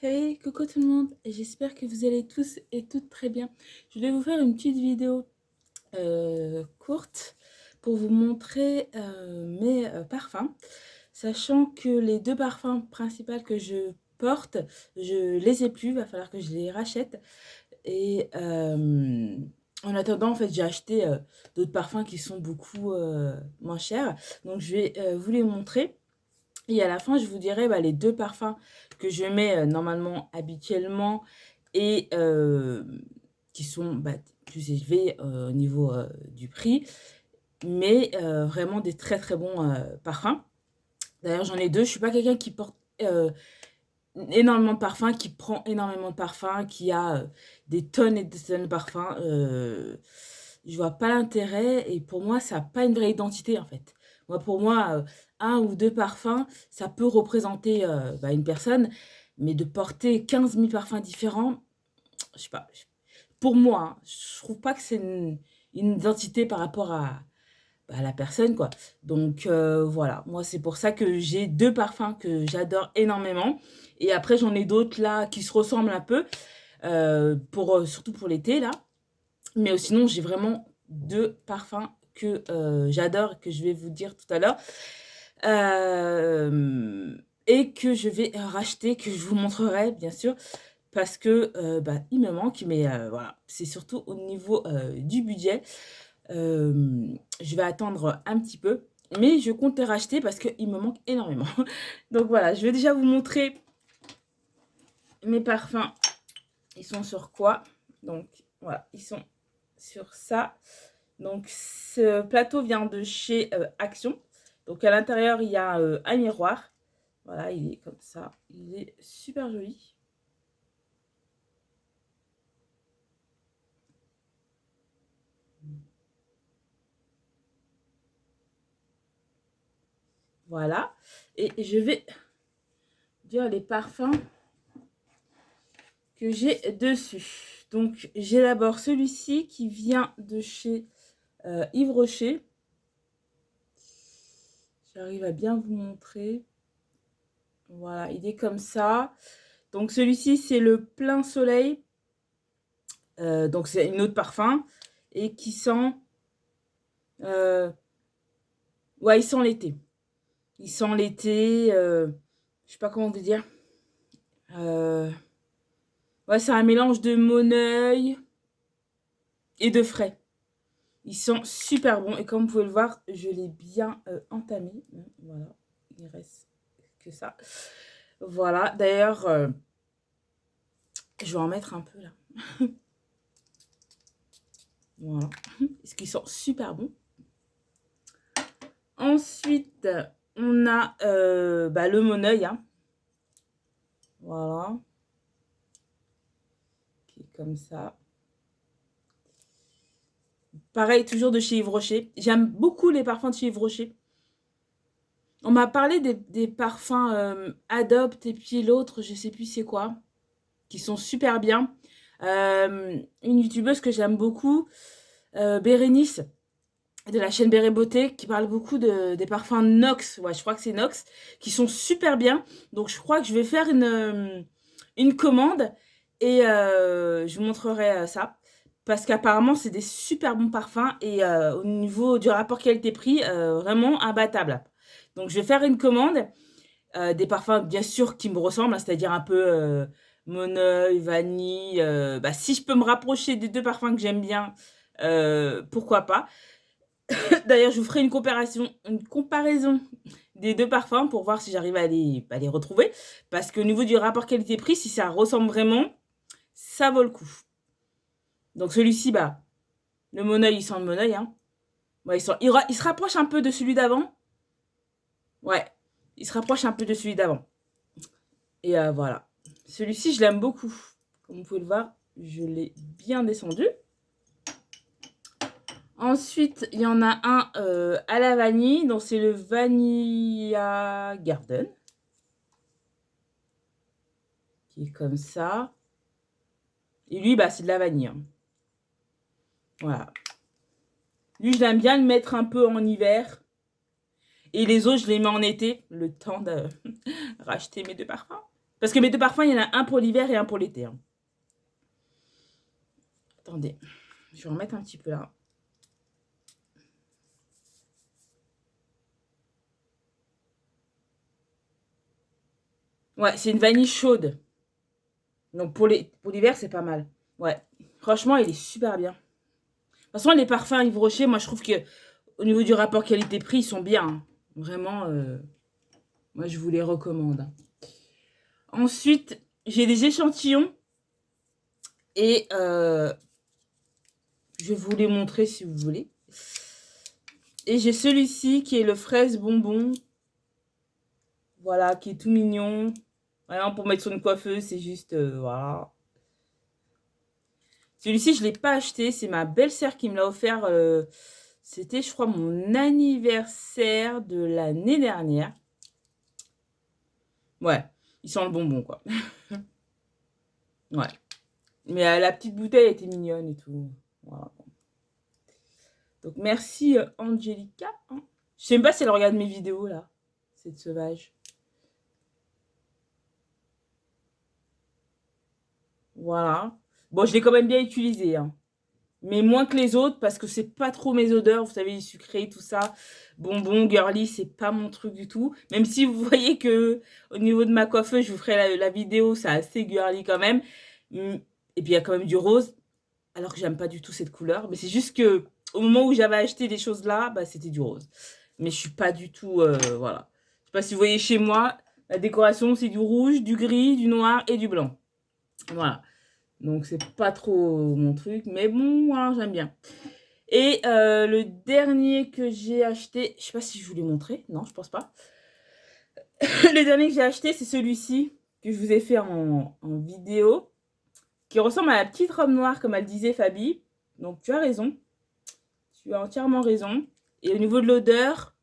Hey, coucou tout le monde, j'espère que vous allez tous et toutes très bien. Je vais vous faire une petite vidéo courte pour vous montrer mes parfums, sachant que les deux parfums principaux que je porte, je les ai plus, il va falloir que je les rachète. Et en attendant, en fait, j'ai acheté d'autres parfums qui sont beaucoup moins chers, donc je vais vous les montrer. Et à la fin, je vous dirai les deux parfums que je mets normalement, habituellement, et qui sont plus élevés au niveau du prix, mais vraiment des très très bons parfums. D'ailleurs, j'en ai deux. Je ne suis pas quelqu'un qui porte énormément de parfums, qui prend énormément de parfums, qui a des tonnes et des tonnes de parfums. Je vois pas l'intérêt, et pour moi, ça n'a pas une vraie identité en fait. Moi, pour moi, un ou deux parfums, ça peut représenter une personne, mais de porter 15 000 parfums différents, je sais pas. Pour moi, hein, je trouve pas que c'est une identité par rapport à la personne, quoi. Donc voilà, moi c'est pour ça que j'ai deux parfums que j'adore énormément. Et après j'en ai d'autres là qui se ressemblent un peu, surtout pour l'été là. Mais sinon j'ai vraiment deux parfums que j'adore et que je vais vous dire tout à l'heure. Et que je vais racheter, que je vous montrerai bien sûr, parce que il me manque, mais voilà, c'est surtout au niveau du budget. Je vais attendre un petit peu, mais je compte les racheter parce qu'il me manque énormément. Donc voilà, je vais déjà vous montrer mes parfums. Ils sont sur quoi? Donc voilà, ils sont sur ça. Donc ce plateau vient de chez Action. Donc à l'intérieur, il y a un miroir. Voilà, il est comme ça. Il est super joli. Voilà. Et je vais dire les parfums que j'ai dessus. Donc j'ai d'abord celui-ci qui vient de chez Yves Rocher. J'arrive à bien vous montrer. Voilà, il est comme ça. Donc celui-ci, c'est le Plein Soleil. Donc c'est une autre parfum. Et qui sent... ouais, il sent l'été. Il sent l'été. Je sais pas comment vous dire. Ouais, c'est un mélange de Moneuil et de frais. Il sent super bon. Et comme vous pouvez le voir, je l'ai bien entamé. Voilà, il reste que ça. Voilà, d'ailleurs, je vais en mettre un peu là. Voilà, ce qui sent super bon. Ensuite, on a le Moneuil. Hein. Voilà. Qui est comme ça. Pareil, toujours de chez Yves Rocher. J'aime beaucoup les parfums de chez Yves Rocher. On m'a parlé des parfums Adopt et puis l'autre, je sais plus c'est quoi, qui sont super bien. Une youtubeuse que j'aime beaucoup, Bérénice, de la chaîne Béré Beauté, qui parle beaucoup des parfums Nox, ouais, je crois que c'est Nox, qui sont super bien. Donc je crois que je vais faire une commande et je vous montrerai ça. Parce qu'apparemment, c'est des super bons parfums et au niveau du rapport qualité-prix, vraiment imbattable. Donc je vais faire une commande, des parfums bien sûr qui me ressemblent, hein, c'est-à-dire un peu Moneuil, vanille. Si je peux me rapprocher des deux parfums que j'aime bien, pourquoi pas. D'ailleurs, je vous ferai une comparaison des deux parfums pour voir si j'arrive à les retrouver. Parce qu'au niveau du rapport qualité-prix, si ça ressemble vraiment, ça vaut le coup. Donc celui-ci, le Moneuil, il sent le Moneuil. Hein. Ouais, il se rapproche un peu de celui d'avant. Ouais, il se rapproche un peu de celui d'avant. Et voilà. Celui-ci, je l'aime beaucoup. Comme vous pouvez le voir, je l'ai bien descendu. Ensuite, il y en a un à la vanille. Donc, c'est le Vanilla Garden. Qui est comme ça. Et lui, c'est de la vanille. Hein. Voilà. Lui, je l'aime bien le mettre un peu en hiver. Et les autres, je les mets en été. Le temps de racheter mes deux parfums. Parce que mes 2 parfums, il y en a un pour l'hiver et un pour l'été, hein. Attendez, je vais en mettre un petit peu là. Ouais, c'est une vanille chaude. Donc pour l'hiver, c'est pas mal. Ouais, franchement, il est super bien. De toute façon, les parfums Yves Rocher, moi, je trouve que au niveau du rapport qualité-prix, ils sont bien, hein. Vraiment, moi, je vous les recommande, hein. Ensuite, j'ai des échantillons et je vais vous les montrer si vous voulez. Et j'ai celui-ci qui est le fraise bonbon. Voilà, qui est tout mignon. Vraiment, pour mettre sur une coiffeuse, c'est juste, voilà. Celui-ci, je ne l'ai pas acheté. C'est ma belle-sœur qui me l'a offert. C'était, je crois, mon anniversaire de l'année dernière. Ouais, il sent le bonbon, quoi. Ouais. Mais la petite bouteille était mignonne et tout. Voilà. Donc, merci, Angelica, hein. Je sais même pas si elle regarde mes vidéos, là. Cette sauvage. Voilà. Bon, je l'ai quand même bien utilisé, hein. Mais moins que les autres parce que c'est pas trop mes odeurs, vous savez, sucré, tout ça. Bonbon, girly, c'est pas mon truc du tout. Même si vous voyez que au niveau de ma coiffeuse, je vous ferai la vidéo, c'est assez girly quand même. Et puis il y a quand même du rose, alors que j'aime pas du tout cette couleur. Mais c'est juste que au moment où j'avais acheté des choses là, bah, c'était du rose. Mais je suis pas du tout, voilà. Je sais pas si vous voyez chez moi, la décoration c'est du rouge, du gris, du noir et du blanc. Voilà. Donc c'est pas trop mon truc, mais bon, hein, j'aime bien. Et le dernier que j'ai acheté, je sais pas si je vous l'ai montré, non, je pense pas. Le dernier que j'ai acheté, c'est celui-ci que je vous ai fait en vidéo, qui ressemble à la petite robe noire, comme elle disait Fabi. Donc tu as raison, tu as entièrement raison. Et au niveau de l'odeur,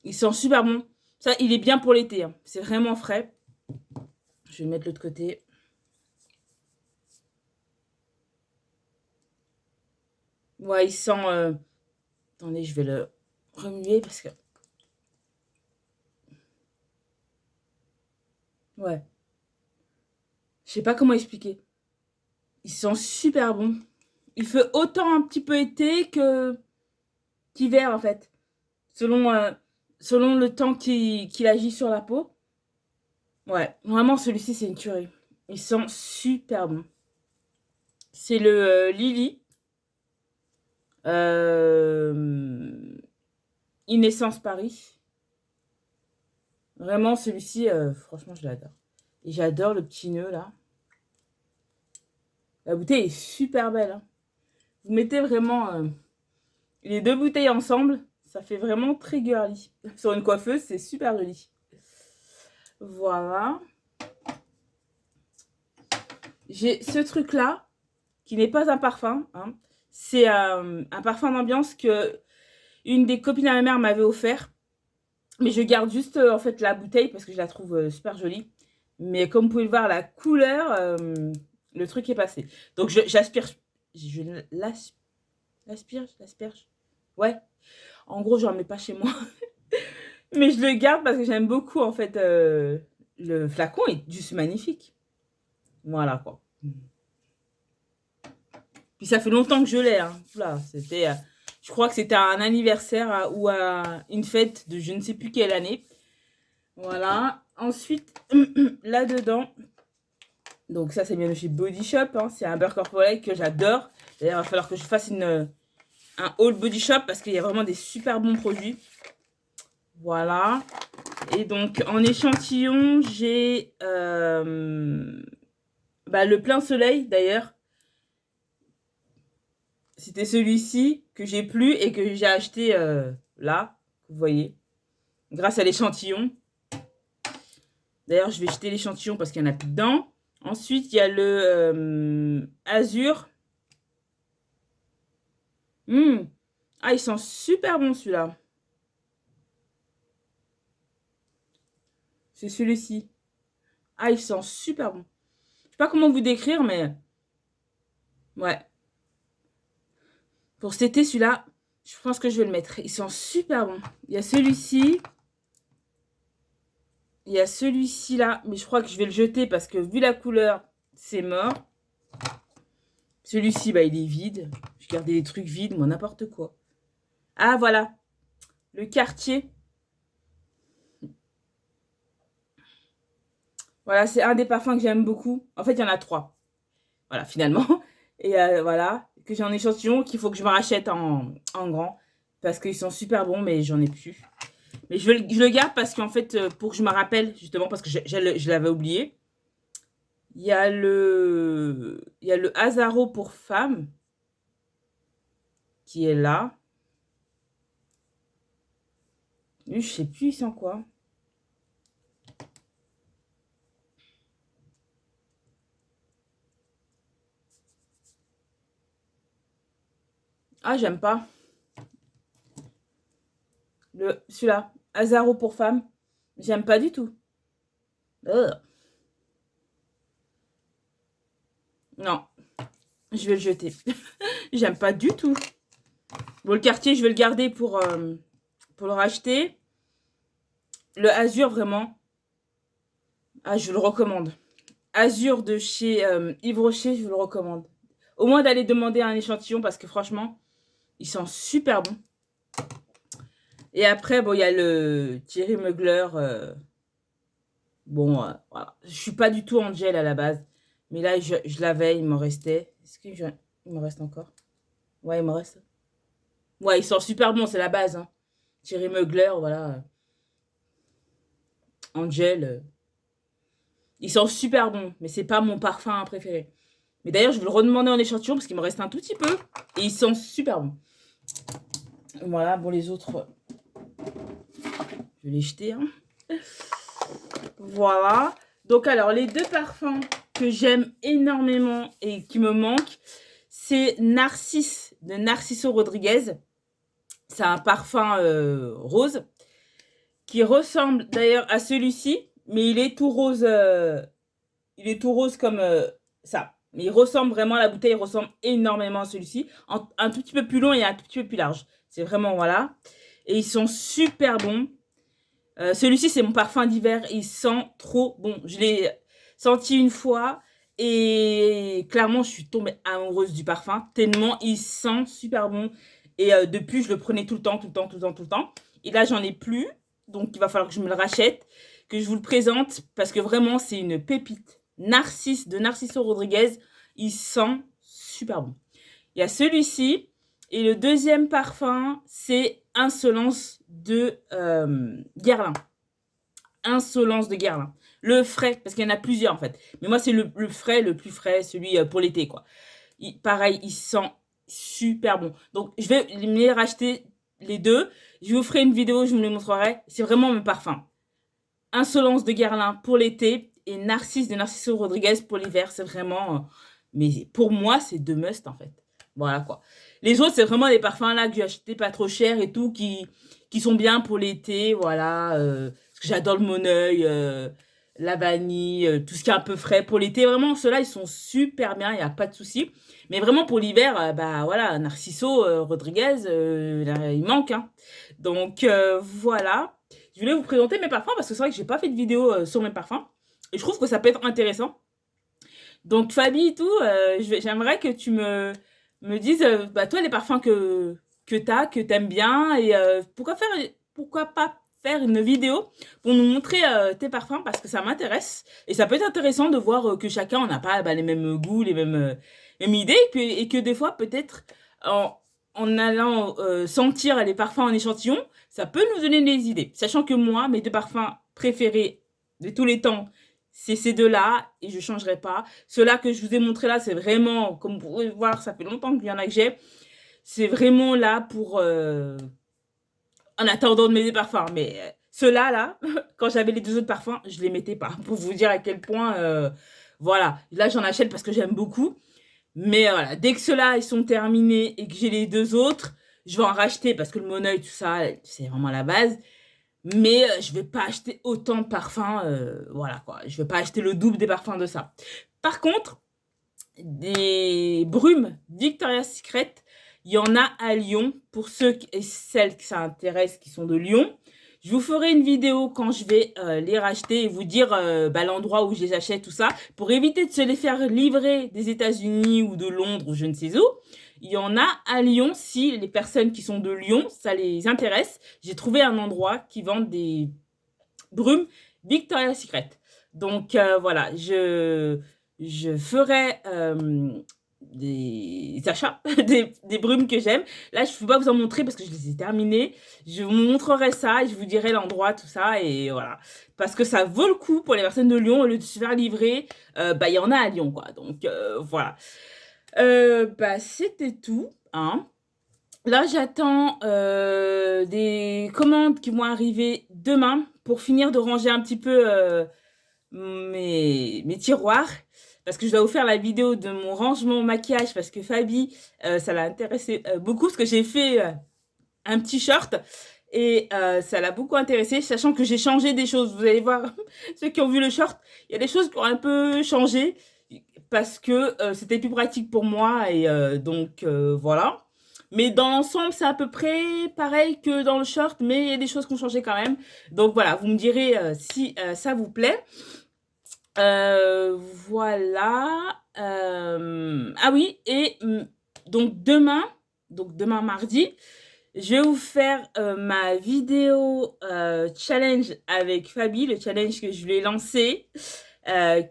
il sent super bon. Ça, il est bien pour l'été, hein. C'est vraiment frais. Je vais mettre l'autre côté. Ouais, il sent... Attendez, je vais le remuer parce que... Ouais. Je sais pas comment expliquer. Il sent super bon. Il fait autant un petit peu été que qu'hiver en fait. Selon, selon le temps qu'il agit sur la peau. Ouais, vraiment celui-ci c'est une tuerie. Il sent super bon. C'est le Lily. Innocence Paris. Vraiment celui-ci, franchement je l'adore. Et j'adore le petit nœud là. La bouteille est super belle, hein. Vous mettez vraiment les 2 bouteilles ensemble, ça fait vraiment très girly. Sur une coiffeuse, c'est super joli. Voilà. J'ai ce truc-là, qui n'est pas un parfum, hein. C'est un parfum d'ambiance que une des copines à ma mère m'avait offert. Mais je garde juste en fait la bouteille parce que je la trouve super jolie. Mais comme vous pouvez le voir, la couleur, le truc est passé. Donc j'aspire, je l'asperge. Ouais. En gros, j'en mets pas chez moi. Mais je le garde parce que j'aime beaucoup en fait. Le flacon est juste magnifique. Voilà quoi. Puis ça fait longtemps que je l'ai, hein. Voilà, c'était, je crois que c'était à un anniversaire ou à une fête de je ne sais plus quelle année. Voilà. Ensuite, là-dedans, donc ça c'est bien de chez Body Shop, hein. C'est un beurre corporel que j'adore. D'ailleurs, il va falloir que je fasse un haul Body Shop parce qu'il y a vraiment des super bons produits. Voilà. Et donc, en échantillon, j'ai le plein soleil, d'ailleurs. C'était celui-ci que j'ai plus et que j'ai acheté là, vous voyez, grâce à l'échantillon. D'ailleurs, je vais jeter l'échantillon parce qu'il n'y en a plus dedans. Ensuite, il y a le Azur. Ah, il sent super bon celui-là. C'est celui-ci. Ah, il sent super bon. Je sais pas comment vous décrire, mais ouais. Pour cet été, celui-là, je pense que je vais le mettre. Il sent super bon. Il y a celui-ci. Il y a celui-ci là, mais je crois que je vais le jeter parce que vu la couleur, c'est mort. Celui-ci, bah, il est vide. Je gardais les trucs vides, moi, n'importe quoi. Ah, voilà. Le quartier. Voilà, c'est un des parfums que j'aime beaucoup. En fait, il y en a 3. Voilà, finalement. Et voilà, que j'ai en échantillon, qu'il faut que je me rachète en grand. Parce qu'ils sont super bons, mais j'en ai plus. Mais je le garde parce qu'en fait, pour que je me rappelle, justement, parce que je l'avais oublié. Il y a le Azaro pour femme qui est là. Lui, je sais plus, il sent quoi. Ah, j'aime pas. Celui-là, Azaro pour femme, j'aime pas du tout. Ugh. Non, je vais le jeter. J'aime pas du tout. Bon, le quartier, je vais le garder pour le racheter. Le Azur, vraiment. Ah, je le recommande. Azur de chez Yves Rocher, je vous le recommande. Au moins d'aller demander un échantillon parce que franchement, ils sont super bons. Et après, bon, il y a le Thierry Mugler. Bon, voilà. Je suis pas du tout Angel à la base. Mais là, je l'avais, il m'en restait. Est-ce que il me reste encore? Ouais, il me reste. Ouais, ils sont super bons, c'est la base. Hein. Thierry Mugler, voilà. Angel. Ils sont super bons, mais c'est pas mon parfum préféré. Mais d'ailleurs, je vais le redemander en échantillon parce qu'il me reste un tout petit peu. Et ils sont super bons. Voilà, bon, les autres, je vais les jeter. Hein. Voilà. Donc, alors, les 2 parfums que j'aime énormément et qui me manquent, c'est Narcisse de Narciso Rodriguez. C'est un parfum rose qui ressemble d'ailleurs à celui-ci, mais il est tout rose. Il est tout rose comme ça. Mais il ressemble vraiment, la bouteille ressemble énormément à celui-ci. Un tout petit peu plus long et un tout petit peu plus large. C'est vraiment, voilà. Et ils sont super bons. Celui-ci, c'est mon parfum d'hiver. Il sent trop bon. Je l'ai senti une fois et clairement, je suis tombée amoureuse du parfum. Tellement il sent super bon. Et depuis, je le prenais tout le temps, tout le temps, tout le temps, tout le temps. Et là, j'en ai plus. Donc, il va falloir que je me le rachète, que je vous le présente parce que vraiment, c'est une pépite. Narcisse de Narciso Rodriguez. Il sent super bon. Il y a celui-ci. Et le deuxième parfum, c'est Insolence de Guerlain. Insolence de Guerlain. Le frais, parce qu'il y en a plusieurs en fait. Mais moi, c'est le frais, le plus frais, celui pour l'été, quoi. Pareil, il sent super bon. Donc, je vais les racheter les deux. Je vous ferai une vidéo, je vous les montrerai. C'est vraiment mon parfum. Insolence de Guerlain pour l'été et Narcisse de Narciso Rodriguez pour l'hiver. C'est vraiment... mais pour moi, c'est 2 must en fait. Voilà quoi. Les autres, c'est vraiment des parfums là que j'ai acheté pas trop cher et tout, qui sont bien pour l'été. Voilà. Parce que j'adore le Moneuil, la vanille, tout ce qui est un peu frais. Pour l'été, vraiment, ceux-là, ils sont super bien, il n'y a pas de souci. Mais vraiment pour l'hiver, bah voilà, Narciso Rodriguez, là, il manque. Hein. Donc voilà. Je voulais vous présenter mes parfums parce que c'est vrai que j'ai pas fait de vidéo sur mes parfums. Et je trouve que ça peut être intéressant. Donc Fabi et tout, j'aimerais que tu me dises, bah, toi, les parfums que t'aimes bien. Et pourquoi pas faire une vidéo pour nous montrer tes parfums parce que ça m'intéresse. Et ça peut être intéressant de voir que chacun, on n'a pas bah, les mêmes goûts, les mêmes idées. Et que des fois, peut-être, en allant sentir les parfums en échantillon, ça peut nous donner des idées. Sachant que moi, mes 2 parfums préférés de tous les temps, c'est ces 2-là et je ne changerai pas. Ceux-là que je vous ai montrés là, c'est vraiment, comme vous pouvez voir, ça fait longtemps qu'il y en a que j'ai. C'est vraiment là pour, en attendant de mes 2 parfums. Mais ceux-là, là, quand j'avais les 2 autres parfums, je les mettais pas. Pour vous dire à quel point, voilà. Là, j'en achète parce que j'aime beaucoup. Mais voilà, dès que ceux-là, ils sont terminés et que j'ai les 2 autres, je vais en racheter parce que le Moneuil, tout ça, c'est vraiment la base. Mais je vais pas acheter autant de parfums, voilà quoi. Je vais pas acheter le double des parfums de ça. Par contre, des brumes Victoria's Secret, il y en a à Lyon. Pour ceux et celles qui ça intéresse, qui sont de Lyon, Je vous ferai une vidéo quand je vais les racheter et vous dire l'endroit où je les achète, tout ça, pour éviter de se les faire livrer des États-Unis ou de Londres ou je ne sais où. Il y en a à Lyon, si les personnes qui sont de Lyon, ça les intéresse. J'ai trouvé un endroit qui vend des brumes Victoria's Secret. Donc voilà, je ferai des achats, des brumes que j'aime. Là, je ne peux pas vous en montrer parce que je les ai terminées. Je vous montrerai ça et je vous dirai l'endroit, tout ça. Et voilà. Parce que ça vaut le coup pour les personnes de Lyon. Au lieu de se faire livrer, il y en a à Lyon, quoi. Donc voilà. C'était tout, hein. Là, j'attends des commandes qui vont arriver demain pour finir de ranger un petit peu mes tiroirs. Parce que je dois vous faire la vidéo de mon rangement maquillage parce que Fabi, ça l'a intéressé beaucoup parce que j'ai fait un petit short et ça l'a beaucoup intéressé, sachant que j'ai changé des choses. Vous allez voir, ceux qui ont vu le short, il y a des choses qui ont un peu changé parce que c'était plus pratique pour moi et donc voilà. Mais dans l'ensemble, c'est à peu près pareil que dans le short, mais il y a des choses qui ont changé quand même. Donc voilà, vous me direz si ça vous plaît. Voilà. Ah oui, et donc demain mardi, je vais vous faire ma vidéo challenge avec Fabi, le challenge que je lui ai lancé,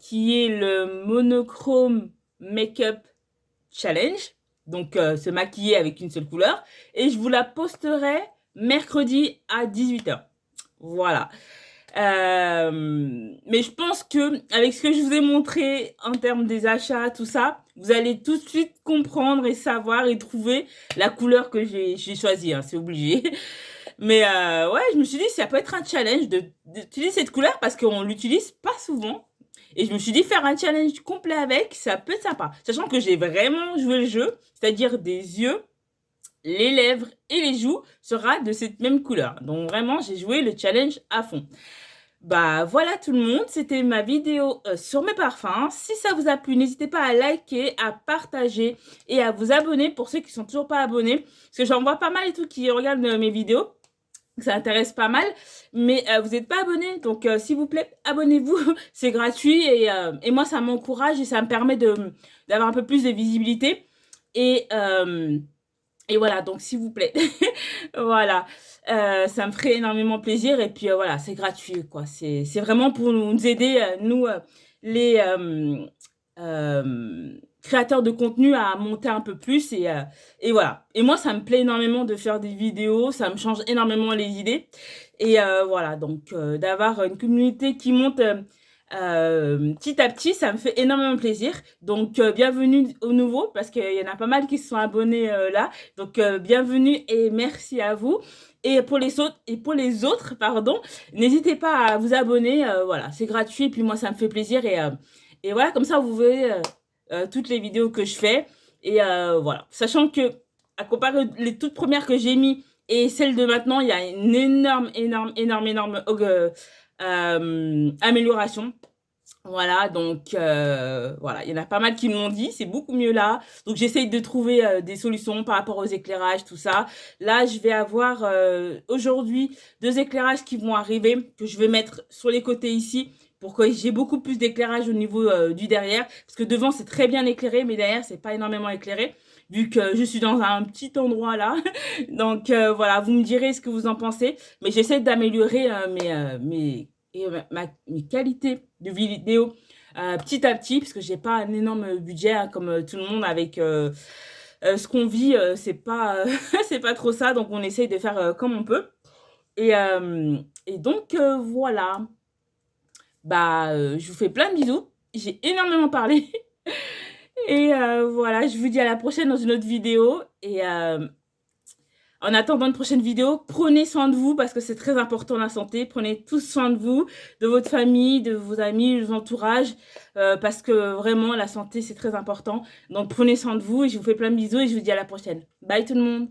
qui est le monochrome make-up challenge. Donc se maquiller avec une seule couleur. Et je vous la posterai mercredi à 18h. Voilà. Mais je pense que avec ce que je vous ai montré en termes des achats, tout ça, vous allez tout de suite comprendre et savoir et trouver la couleur que j'ai choisie, hein, c'est obligé. Mais ouais, je me suis dit, ça peut être un challenge d'utiliser cette couleur parce qu'on l'utilise pas souvent. Et je me suis dit, faire un challenge complet avec, ça peut être sympa. Sachant que j'ai vraiment joué le jeu, c'est-à-dire des yeux, les lèvres et les joues sera de cette même couleur. Donc vraiment, j'ai joué le challenge à fond. Voilà tout le monde, c'était ma vidéo sur mes parfums. Si ça vous a plu, n'hésitez pas à liker, à partager et à vous abonner pour ceux qui sont toujours pas abonnés. Parce que j'en vois pas mal et tout qui regardent mes vidéos. Ça intéresse pas mal, mais vous n'êtes pas abonné, donc s'il vous plaît, abonnez-vous, c'est gratuit et moi ça m'encourage et ça me permet d'avoir un peu plus de visibilité et voilà, donc s'il vous plaît, voilà, ça me ferait énormément plaisir et puis voilà, c'est gratuit quoi, c'est vraiment pour nous aider, nous les créateurs de contenu à monter un peu plus et voilà. Et moi, ça me plaît énormément de faire des vidéos, ça me change énormément les idées. Et voilà, donc d'avoir une communauté qui monte petit à petit, ça me fait énormément plaisir. Donc bienvenue aux nouveaux, parce qu'il y en a pas mal qui se sont abonnés là. Donc bienvenue et merci à vous. Et pour les autres, pardon, n'hésitez pas à vous abonner. Voilà, c'est gratuit. Et puis moi, ça me fait plaisir. Et voilà, comme ça, vous verrez toutes les vidéos que je fais. Et voilà, sachant que à comparer les toutes premières que j'ai mis et celles de maintenant, il y a une énorme amélioration. Voilà, donc voilà, il y en a pas mal qui me l'ont dit, c'est beaucoup mieux là. Donc j'essaye de trouver des solutions par rapport aux éclairages, tout ça. Là, je vais avoir aujourd'hui 2 éclairages qui vont arriver, que je vais mettre sur les côtés ici, pour que j'ai beaucoup plus d'éclairage au niveau du derrière. Parce que devant, c'est très bien éclairé, mais derrière, c'est pas énormément éclairé, vu que je suis dans un petit endroit là. Donc voilà, vous me direz ce que vous en pensez. Mais j'essaie d'améliorer mes qualités de vidéo petit à petit, parce que j'ai pas un énorme budget hein, comme tout le monde avec ce qu'on vit, c'est pas c'est pas trop ça, donc on essaye de faire comme on peut. Et donc voilà, je vous fais plein de bisous, j'ai énormément parlé et voilà, je vous dis à la prochaine dans une autre vidéo et en attendant une prochaine vidéo, prenez soin de vous parce que c'est très important la santé. Prenez tous soin de vous, de votre famille, de vos amis, de vos entourages, parce que vraiment la santé c'est très important. Donc prenez soin de vous et je vous fais plein de bisous et je vous dis à la prochaine. Bye tout le monde.